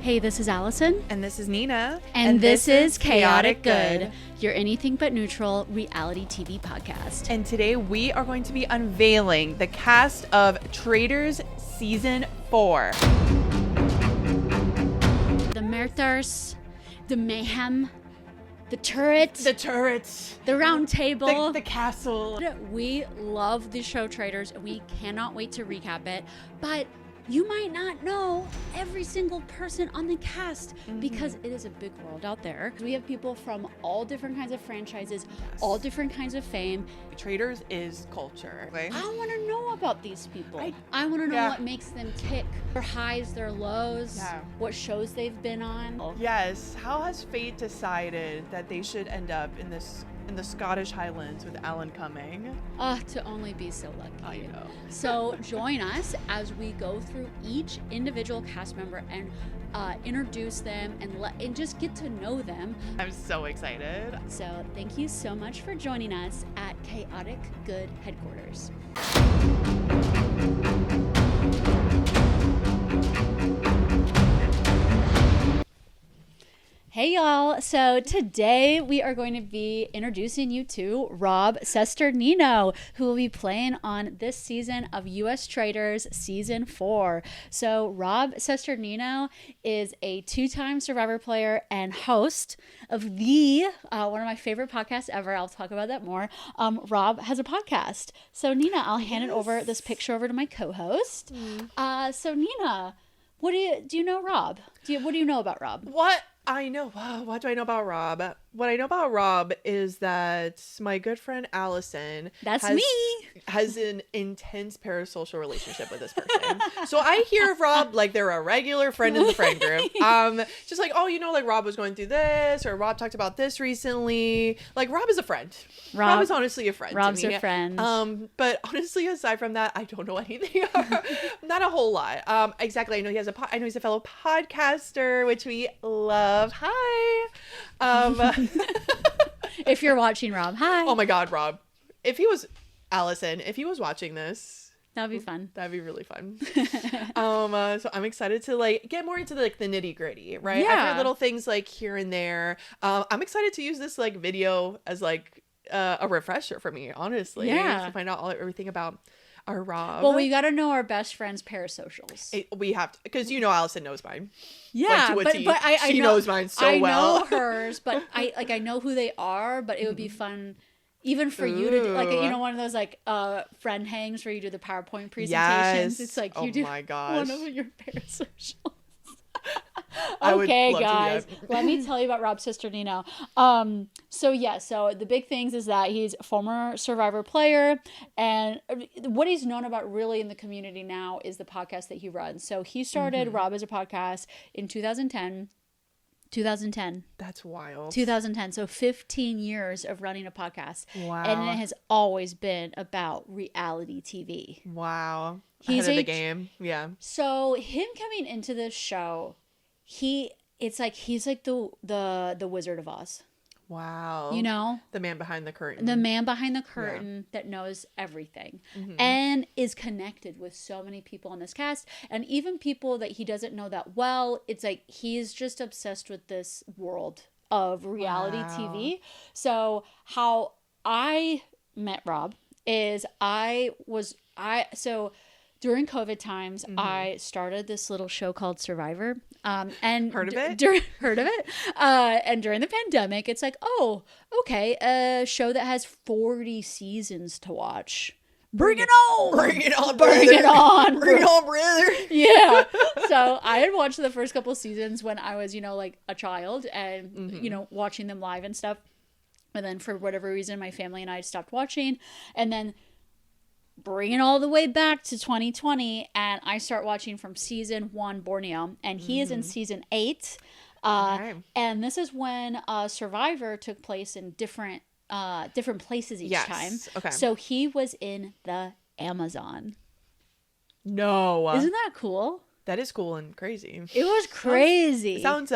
Hey, this is Allison. And this is Nina. And this is Chaotic Good, your anything but neutral reality TV podcast. And today we are going to be unveiling the cast of Traitors Season 4. The murders, the mayhem, the turrets, The round table, the castle. We love the show Traitors. We cannot wait to recap it. But you might not know every single person on the cast because it is a big world out there. We have people from all different kinds of franchises, all different kinds of fame. Traitors is culture. I want to know about these people. I want to know what makes them tick. Their highs, their lows, what shows they've been on. Yes. How has fate decided that they should end up in the Scottish Highlands with Alan coming? To only be so lucky. I know. So join us as we go through each individual cast member and introduce them and just get to know them. I'm so excited. So thank you so much for joining us at Chaotic Good Headquarters. Hey y'all, so today we are going to be introducing you to Rob Cesternino, who will be playing on this season of US Traitors Season 4. So Rob Cesternino is a two-time Survivor player and host of the, one of my favorite podcasts ever. I'll talk about that more. Rob Has a Podcast. So Nina, I'll hand it over, this picture over to my co-host. So Nina, do you know Rob? What do you know about Rob? What do I know about Rob? What I know about Rob is that my good friend Allison has an intense parasocial relationship with this person. So I hear of Rob like they're a regular friend in the friend group. Just like, like Rob was going through this, or Rob talked about this recently. Like Rob is a friend. Rob is honestly a friend. Rob's to me. a friend. But honestly, aside from that, I don't know anything. Not a whole lot. Exactly. I know he's a fellow podcaster, which we love. Hi. If you're watching, Rob, hi. Oh my God, Rob. If he was watching this, that'd be fun. That'd be really fun. So I'm excited to get more into the nitty gritty, right? Yeah. I've heard little things here and there. I'm excited to use this video as a refresher for me, honestly. Yeah. To find out everything about our Rob. Well, we got to know our best friend's parasocials. We have to, because Allison knows mine. Yeah, but she knows mine so well. I know hers, but I know who they are. But it would be fun, even for you to do, one of those friend hangs where you do the PowerPoint presentations. Yes. It's like you do one of your parasocials. Okay, guys, let me tell you about Rob Cesternino. So the big things is that he's a former Survivor player, and what he's known about really in the community now is the podcast that he runs. So he started Rob as a podcast in 2010. That's wild. 2010. So 15 years of running a podcast. Wow. And it has always been about reality TV. Wow. He's ahead of the game. Yeah. So him coming into this show, he's like the Wizard of Oz. Wow. The man behind the curtain. The man behind the curtain that knows everything and is connected with so many people on this cast, and even people that he doesn't know that well. It's like he's just obsessed with this world of reality TV. So how I met Rob is during COVID times, I started this little show called Survivor. And heard of it? And during the pandemic, it's like, oh, okay, a show that has 40 seasons to watch. Bring it on! Bring it on, brother! Bring it on! Bring it on, brother! Yeah. So I had watched the first couple seasons when I was, a child and, watching them live and stuff. And then for whatever reason, my family and I stopped watching. And then bring it all the way back to 2020, and I start watching from season 1, Borneo, and he is in season 8. And this is when Survivor took place in different places each time. Okay. So he was in the Amazon. No. Isn't that cool? That is cool and crazy. It was crazy. It sounds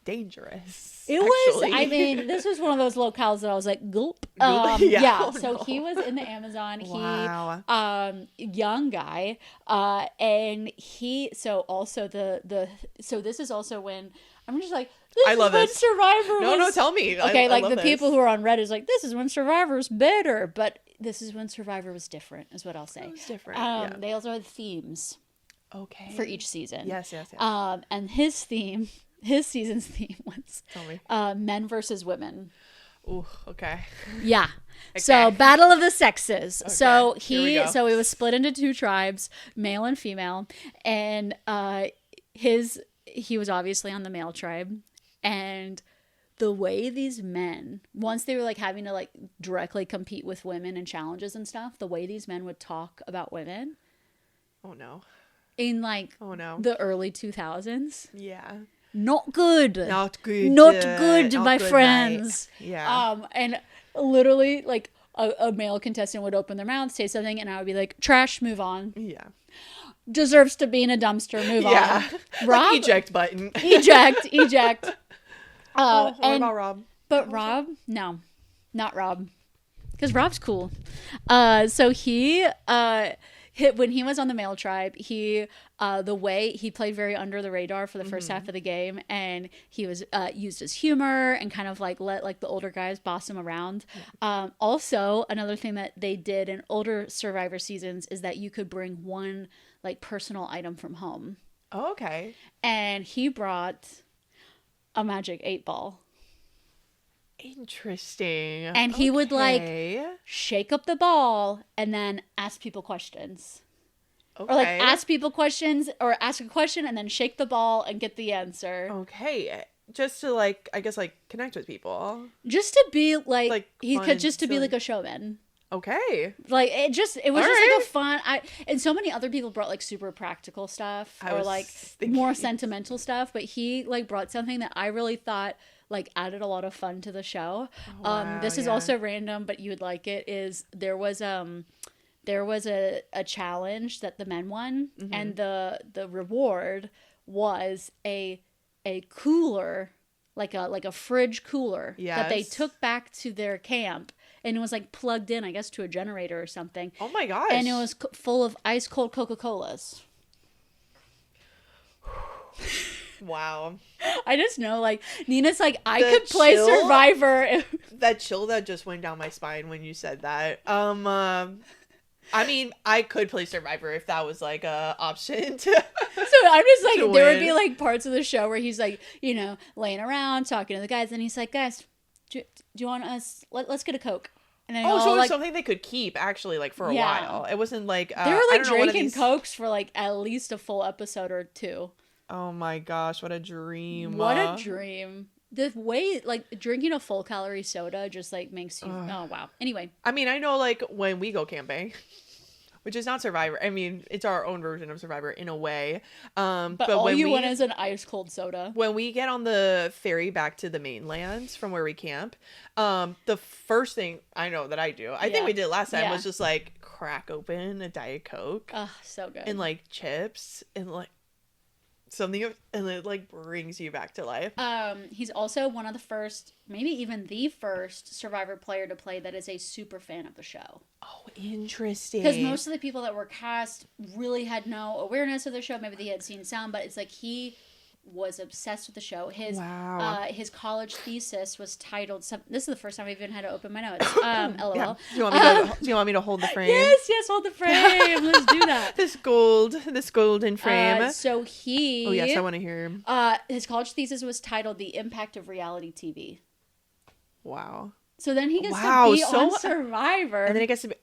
dangerous. It was, I mean, this was one of those locales that I was like, gulp. So he was in the Amazon. Wow. Young guy. And he, so also so this is also when, I'm just like, I love when this. Survivor was. No, tell me. Okay, I like the people who are on Reddit is like, this is when Survivor's better. But this is when Survivor was different, is what I'll say. It was different. They also had themes. Okay. For each season. Yes. And his season's theme was men versus women. Ooh, okay. Yeah. Okay. So battle of the sexes. Okay, So it was split into 2 tribes, male and female, and he was obviously on the male tribe, and the way these men, once they were like having to like directly compete with women and challenges and stuff, the way these men would talk about women. Oh no. In like the early 2000s. Yeah. Not good. Not good. My friends. Mate. Yeah. And literally like a male contestant would open their mouth, say something, and I would be like, trash, move on. Yeah. Deserves to be in a dumpster, move on. Yeah. Rob, like eject button. eject. What about Rob? But Rob, no. Not Rob. Because Rob's cool. So he when he was on the male tribe, the way he played very under the radar for the first half of the game, and he was used as humor and kind of like let like the older guys boss him around. Yeah. Also, another thing that they did in older Survivor seasons is that you could bring one like personal item from home. Oh, okay. And he brought a magic 8-ball. Interesting. And he would like shake up the ball and then ask people questions. Okay. Or like ask people questions or ask a question and then shake the ball and get the answer. Okay. Just to like, I guess like connect with people. Just to be like he could just to be like a showman. Okay. Like it was just like a fun. And so many other people brought like super practical stuff or like more sentimental stuff, but he like brought something that I really thought like added a lot of fun to the show. This is also random, but you would like it. Is there was a challenge that the men won, and the reward was a cooler, like a fridge cooler that they took back to their camp, and it was like plugged in, I guess, to a generator or something. Oh my gosh! And it was full of ice cold Coca-Colas. Wow. I just know, like, Nina's like, I could play Survivor. That chill that just went down my spine when you said that. I mean, I could play Survivor if that was, like, a option to So I'm just like, there would be, like, parts of the show where he's, like, you know, laying around, talking to the guys, and he's like, guys, do you want us, let's get a Coke. And then so it was like, something they could keep, actually, like, for a while. It wasn't, like, they were, like, drinking Cokes for, like, at least a full episode or 2. Oh my gosh, what a dream. What a dream. The way, like, drinking a full calorie soda just, like, makes you, oh, wow. Anyway. I mean, I know, like, when we go camping, which is not Survivor. I mean, it's our own version of Survivor in a way. But all when you want is an ice cold soda. When we get on the ferry back to the mainland from where we camp, the first thing I know that I do, I think we did last time, was just, like, crack open a Diet Coke. Oh, so good. And, like, chips and, like, something, and it like brings you back to life. He's also one of the first, maybe even the first Survivor player to play that is a super fan of the show. Oh, interesting. Because most of the people that were cast really had no awareness of the show. Maybe they had seen some, but it's like he was obsessed with the show. His college thesis was titled this is the first time I've even had to open my notes. LOL. Yeah. Do you want me to hold the frame? Yes, hold the frame. Let's do that. This golden frame. So he. Oh yes, I want to hear him. His college thesis was titled "The Impact of Reality TV." Wow. So then he gets to be on Survivor. And then he gets to be,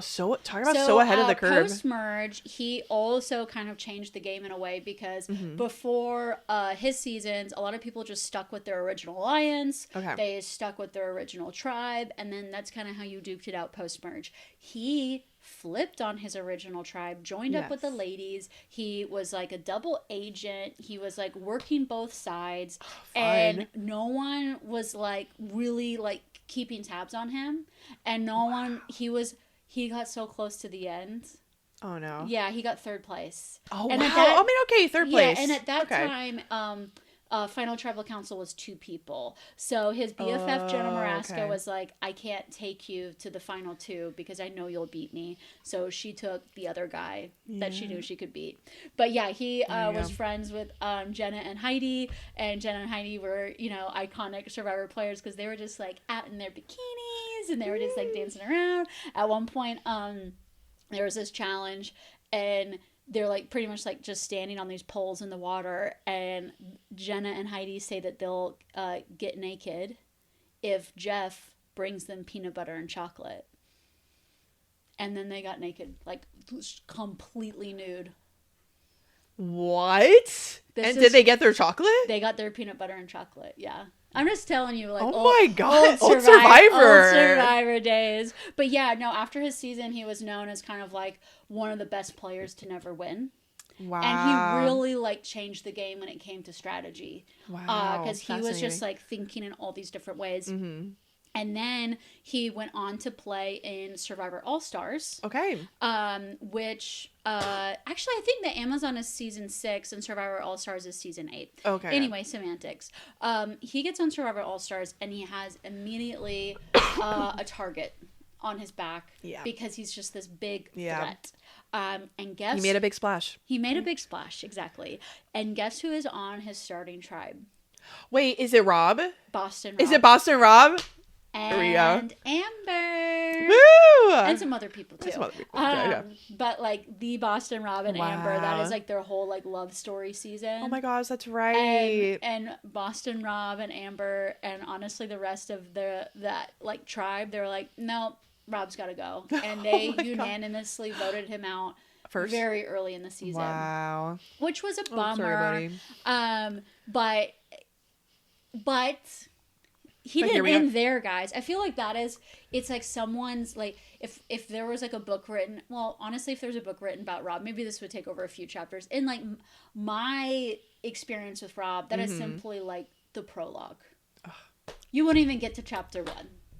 so ahead of the curve. Post-merge, he also kind of changed the game in a way because before his seasons, a lot of people just stuck with their original alliance. Okay. They stuck with their original tribe, and then that's kind of how you duked it out post-merge. He flipped on his original tribe, joined up with the ladies. He was like a double agent. He was like working both sides. And no one was like really like keeping tabs on him, and he got so close to the end. Oh no. Yeah, he got third place. Oh, and wow. Third place. Yeah, and at that time, final tribal council was 2 people. So his BFF, Jenna Maraska, was like, I can't take you to the final 2 because I know you'll beat me. So she took the other guy that she knew she could beat. But yeah, he was friends with Jenna and Heidi. And Jenna and Heidi were, you know, iconic Survivor players because they were just like out in their bikinis and they were just like dancing around. At one point, there was this challenge and they're like pretty much like just standing on these poles in the water, and Jenna and Heidi say that they'll get naked if Jeff brings them peanut butter and chocolate. And then they got naked, like completely nude. What? Did they get their chocolate? They got their peanut butter and chocolate, yeah. I'm just telling you, like, my God, old Survivor days. But yeah, no, after his season, he was known as kind of like one of the best players to never win. Wow. And he really like changed the game when it came to strategy. Wow. Because he was just like thinking in all these different ways. Mm-hmm. And then he went on to play in Survivor All-Stars. Okay. Which, actually, I think that Amazon is season 6 and Survivor All-Stars is season 8. Okay. Anyway, semantics. He gets on Survivor All-Stars and he has immediately a target on his back. Yeah. Because he's just this big threat. And guess... He made a big splash. He made a big splash, exactly. And guess who is on his starting tribe? Wait, is it Rob? Boston Rob. Is it Boston Rob? And Amber. Woo! And some other people too. But like the Boston Rob and Amber, that is like their whole like love story season. Oh my gosh, that's right. And Boston Rob and Amber and honestly the rest of that like tribe, they were like, no, Rob's got to go. And they unanimously voted him out first very early in the season. Wow. Which was a bummer. Sorry, buddy. But he didn't end there, guys. I feel like it's like someone's like, if there was like a book written, well, honestly, if there was a book written about Rob, maybe this would take over a few chapters. In like my experience with Rob, that is simply like the prologue. You wouldn't even get to chapter 1.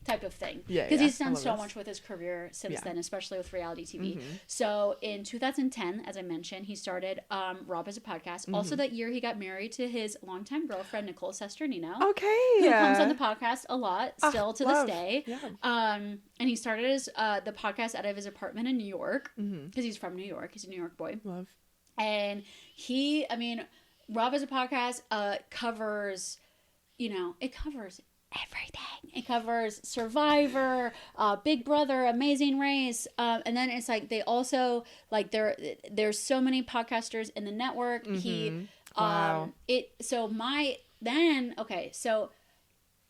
Type of thing. Because he's done so much with his career since then, especially with reality TV. So in 2010, as I mentioned, he started Rob Has a Podcast. Also that year, he got married to his longtime girlfriend, Nicole Cesternino. Okay. Who comes on the podcast a lot, still to this day. Yeah. And he started the podcast out of his apartment in New York. Because he's from New York. He's a New York boy. Love. And Rob Has a Podcast covers, it covers everything. It covers Survivor, Big Brother, Amazing Race, and then it's like they also like there's so many podcasters in the network. So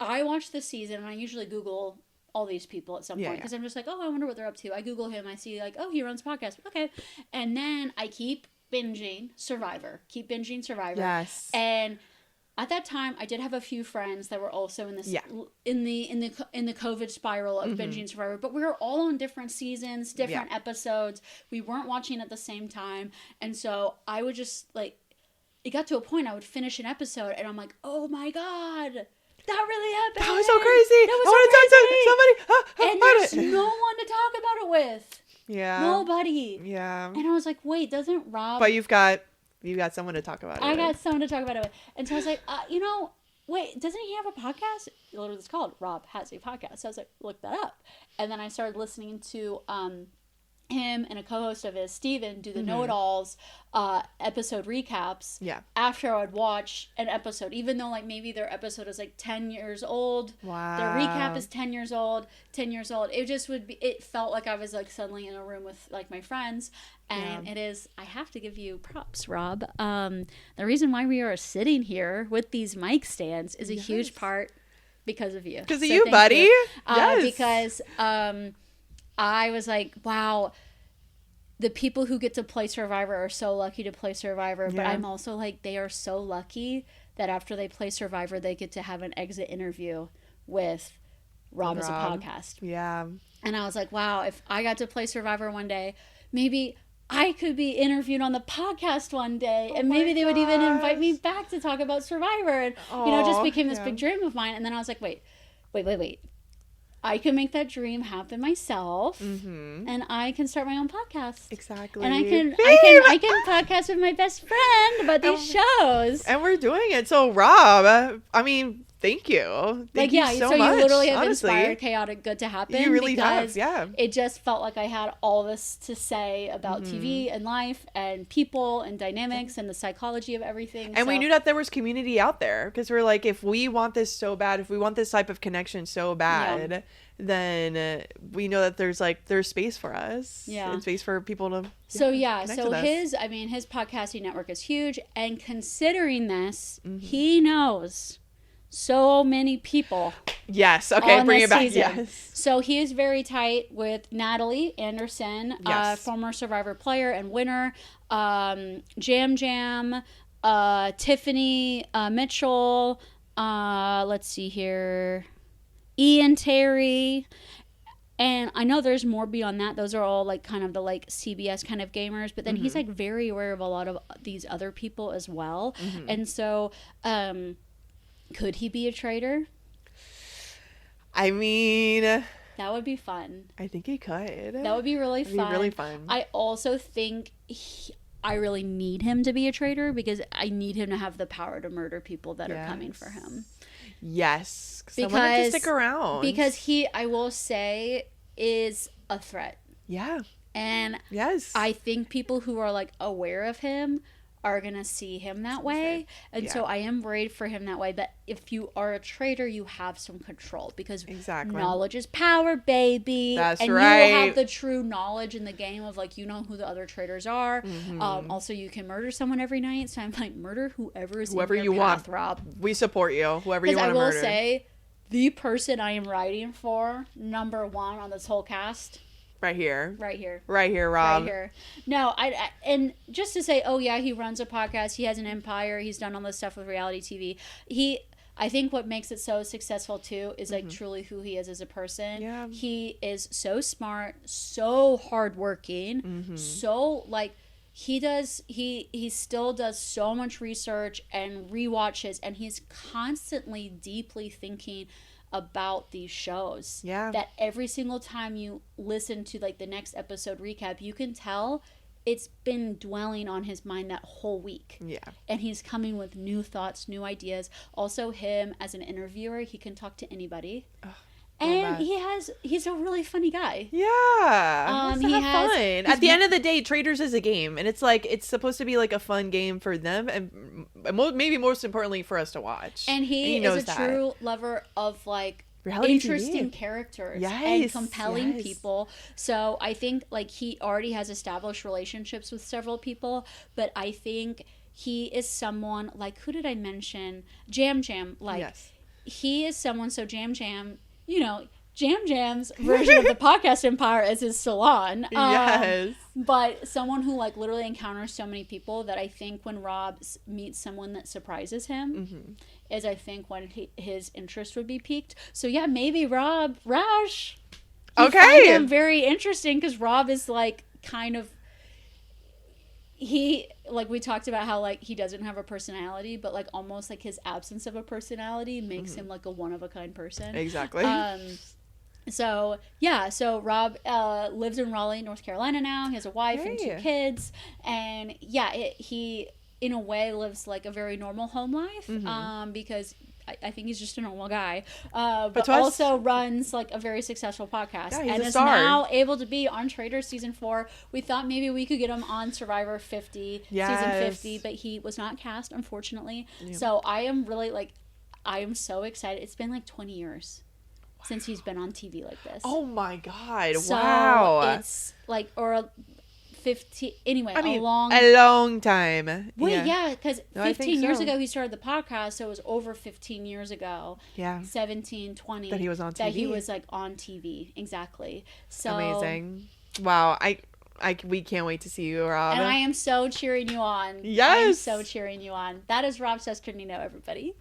I watched the season and I usually Google all these people at some point because I'm just like, oh, I wonder what they're up to. I Google him, I see like, oh, he runs a podcast, okay, and then I keep binging Survivor. Yes. And at that time, I did have a few friends that were also in this in the COVID spiral of binging Survivor, but we were all on different seasons, different episodes. We weren't watching at the same time, and so I would just like, it got to a point I would finish an episode, and I'm like, oh my god, that really happened. That was so crazy. I want to talk to somebody. And there's no one to talk about it with. Yeah. Nobody. Yeah. And I was like, wait, doesn't Rob? But you've got someone to talk about it with. I got someone to talk about it with. And so I was like, wait, doesn't he have a podcast? Literally, it's called Rob Has a Podcast. So I was like, look that up. And then I started listening to him and a co-host of his, Steven, do the Know-It-Alls episode recaps. Yeah. After I would watch an episode, even though like maybe their episode is like 10 years old. Wow. Their recap is 10 years old. It just it felt like I was like suddenly in a room with like my friends. And it is, I have to give you props, Rob. The reason why we are sitting here with these mic stands is a huge part because of you. Because of you, buddy. You. Yes. Because I was like, wow, the people who get to play Survivor are so lucky to play Survivor. But I'm also like, they are so lucky that after they play Survivor, they get to have an exit interview with Rob as a podcast. Yeah. And I was like, wow, if I got to play Survivor one day, maybe I could be interviewed on the podcast one day, and maybe they would even invite me back to talk about Survivor. And, it just became this big dream of mine. And then I was like, wait. I can make that dream happen myself, and I can start my own podcast. Exactly. And I can podcast with my best friend about these shows. And we're doing it. So Rob, I mean, thank you. Thank you so much. You literally have inspired Chaotic Good to happen. You really have, yeah. It just felt like I had all this to say about TV and life and people and dynamics and the psychology of everything. And we knew that there was community out there, because we're like, if we want this so bad, if we want this type of connection so bad, then we know that there's space for us. Yeah. And space for people to so his podcasting network is huge, and considering this, he knows so many people. Yes. Okay. Bring it back. Season. Yes. So he is very tight with Natalie Anderson, former Survivor player and winner, Jam Jam, Tiffany Mitchell. Let's see here, Ian Terry. And I know there's more beyond that. Those are all like kind of the like CBS kind of gamers. But then he's like very aware of a lot of these other people as well. And so, could he be a traitor? I mean, that would be fun. I think he could. That would be really fun. Really fun. I also think I really need him to be a traitor, because I need him to have the power to murder people that are coming for him. Yes. Because I want him to stick around. Because he, I will say, is a threat. Yeah. And I think people who are like aware of him are going to see him that way. And so I am worried for him that way. But if you are a traitor, you have some control, because knowledge is power, baby. That's and right. you will have the true knowledge in the game of like, you know who the other traitors are. Also, you can murder someone every night. So I'm like, murder whoever is whoever in your you path, want. Rob. We support you. Whoever you want to murder. Because I will say, the person I am writing for, number one on this whole cast. Right here, Rob. Right here. No, and just to say, oh yeah, he runs a podcast, he has an empire, he's done all this stuff with reality TV. I think what makes it so successful too is like truly who he is as a person. Yeah. He is so smart, so hardworking, so like he still does so much research and rewatches, and he's constantly deeply thinking about these shows. Yeah. That every single time you listen to like the next episode recap, you can tell it's been dwelling on his mind that whole week. Yeah. And he's coming with new thoughts, new ideas. Also, him as an interviewer, he can talk to anybody. And he's a really funny guy. Yeah. He has fun. At the end of the day, Traitors is a game, and it's like it's supposed to be like a fun game for them, and maybe most importantly for us to watch. And he is a true lover of like reality interesting characters and compelling people. So I think like he already has established relationships with several people, but I think he is someone like, who did I mention? Jam Jam. Like he is someone. So Jam Jam. You know, Jam Jam's version of the podcast empire is his salon. But someone who like literally encounters so many people that I think when Rob meets someone that surprises him is I think when his interest would be piqued. So yeah, maybe Rob Roush. Find him very interesting, because Rob is like kind of, he, like we talked about how like he doesn't have a personality, but like almost like his absence of a personality makes him like a one-of-a-kind person. Exactly. So Rob lives in Raleigh, North Carolina now. He has a wife and 2 kids, and he in a way lives like a very normal home life, because I think he's just a normal guy, but also runs like a very successful podcast, and is now able to be on Traitors season 4. We thought maybe we could get him on Survivor 50, season 50, but he was not cast, unfortunately. So I am really like, I am so excited. It's been like 20 years since he's been on TV like this. Oh my God. So wow. It's like, or 15, anyway, I mean, a long time. Wait, because 15 years ago he started the podcast, so it was over 15 years ago. Yeah. 17, 20. That he was on TV. That he was like on TV, exactly. So amazing. Wow, we can't wait to see you, Rob. And I am so cheering you on. Yes. I am so cheering you on. That is Rob Cesternino, everybody.